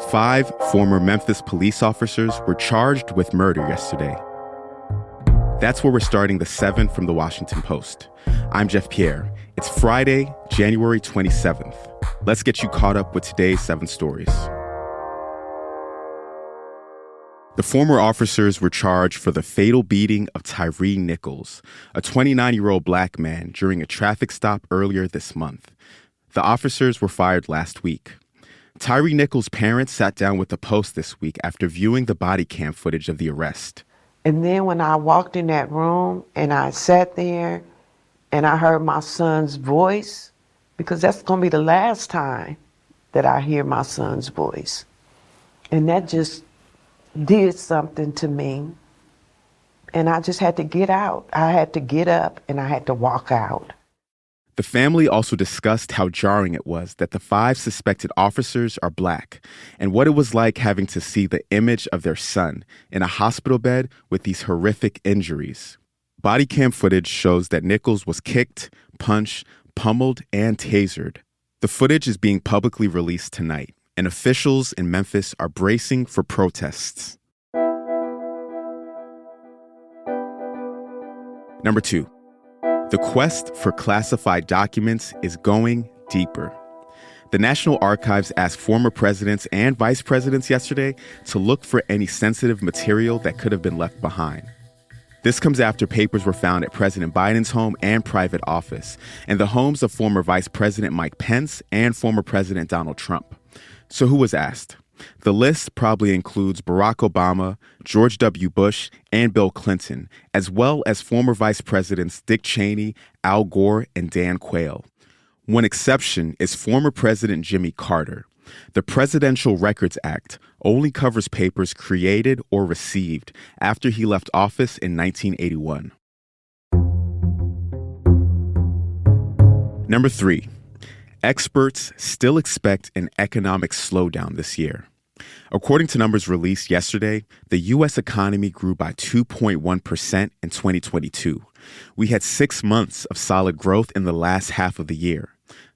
5 former Memphis police officers were charged with murder yesterday. That's where we're starting the 7 from the Washington Post. I'm Jeff Pierre. It's Friday, January 27th. Let's get you caught up with today's 7 stories. The former officers were charged for the fatal beating of Tyre Nichols, a 29-year-old black man, during a traffic stop earlier this month. The officers were fired last week. Tyre Nichols' parents sat down with the Post this week after viewing the body cam footage of the arrest. And then when I walked in that room and I sat there and I heard my son's voice, because that's going to be the last time that I hear my son's voice. And that just did something to me. And I just had to get out. I had to get up and I had to walk out. The family also discussed how jarring it was that the 5 suspected officers are black and what it was like having to see the image of their son in a hospital bed with these horrific injuries. Body cam footage shows that Nichols was kicked, punched, pummeled, and tasered. The footage is being publicly released tonight, and officials in Memphis are bracing for protests. Number 2. The quest for classified documents is going deeper. The National Archives asked former presidents and vice presidents yesterday to look for any sensitive material that could have been left behind. This comes after papers were found at President Biden's home and private office, and the homes of former Vice President Mike Pence and former President Donald Trump. So who was asked? The list probably includes Barack Obama, George W. Bush, and Bill Clinton, as well as former Vice Presidents Dick Cheney, Al Gore, and Dan Quayle. One exception is former President Jimmy Carter. The Presidential Records Act only covers papers created or received after he left office in 1981. Number 3. Experts still expect an economic slowdown this year. According to numbers released yesterday, the U.S. economy grew by 2.1% in 2022. We had 6 months of solid growth in the last half of the year.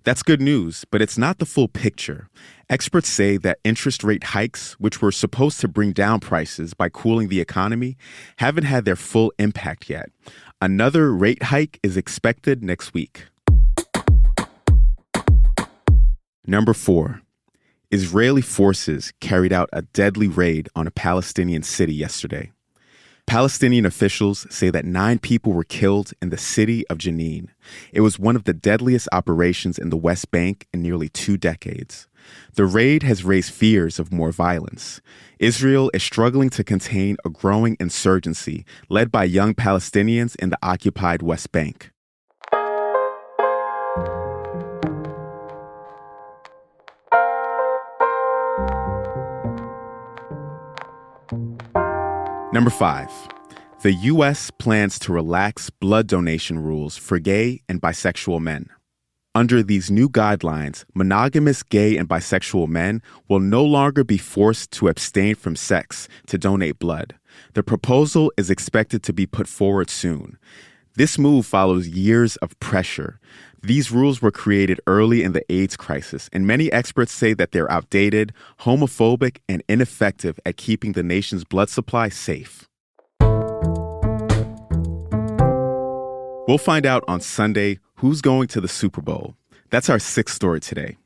That's good news, but it's not the full picture. Experts say that interest rate hikes, which were supposed to bring down prices by cooling the economy, haven't had their full impact yet. Another rate hike is expected next week. Number 4. Israeli forces carried out a deadly raid on a Palestinian city yesterday. Palestinian officials say that 9 people were killed in the city of Jenin. It was one of the deadliest operations in the West Bank in nearly 2 decades. The raid has raised fears of more violence. Israel is struggling to contain a growing insurgency led by young Palestinians in the occupied West Bank. Number 5. The U.S. plans to relax blood donation rules for gay and bisexual men. Under these new guidelines, monogamous gay and bisexual men will no longer be forced to abstain from sex to donate blood. The proposal is expected to be put forward soon. This move follows years of pressure. These rules were created early in the AIDS crisis, and many experts say that they're outdated, homophobic, and ineffective at keeping the nation's blood supply safe. We'll find out on Sunday who's going to the Super Bowl. That's our 6th story today.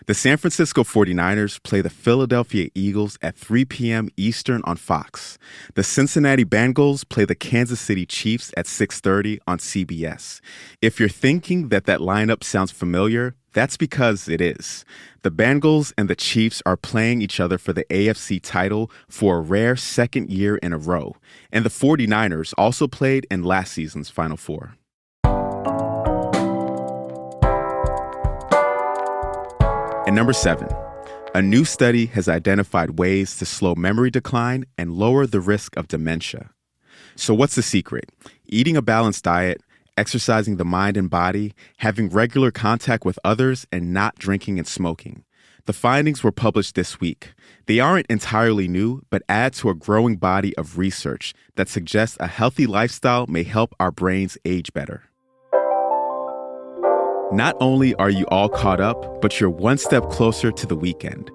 The San Francisco 49ers play the Philadelphia Eagles at 3 p.m. Eastern on Fox. The Cincinnati Bengals play the Kansas City Chiefs at 6:30 on CBS. If you're thinking that lineup sounds familiar, that's because it is. The Bengals and the Chiefs are playing each other for the AFC title for a rare 2nd year in a row. And the 49ers also played in last season's Final Four. And number 7, a new study has identified ways to slow memory decline and lower the risk of dementia. So what's the secret? Eating a balanced diet, exercising the mind and body, having regular contact with others, and not drinking and smoking. The findings were published this week. They aren't entirely new, but add to a growing body of research that suggests a healthy lifestyle may help our brains age better. Not only are you all caught up, but you're one step closer to the weekend.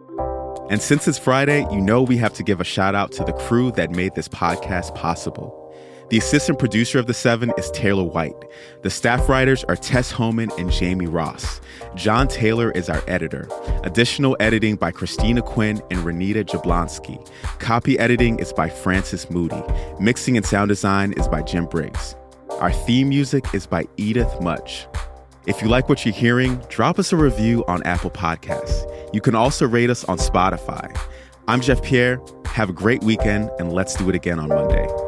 And since it's Friday, you know we have to give a shout out to the crew that made this podcast possible. The assistant producer of The 7 is Taylor White. The staff writers are Tess Homan and Jamie Ross. John Taylor is our editor. Additional editing by Christina Quinn and Renita Jablonski. Copy editing is by Francis Moody. Mixing and sound design is by Jim Briggs. Our theme music is by Edith Mudge. If you like what you're hearing, drop us a review on Apple Podcasts. You can also rate us on Spotify. I'm Jeff Pierre. Have a great weekend, and let's do it again on Monday.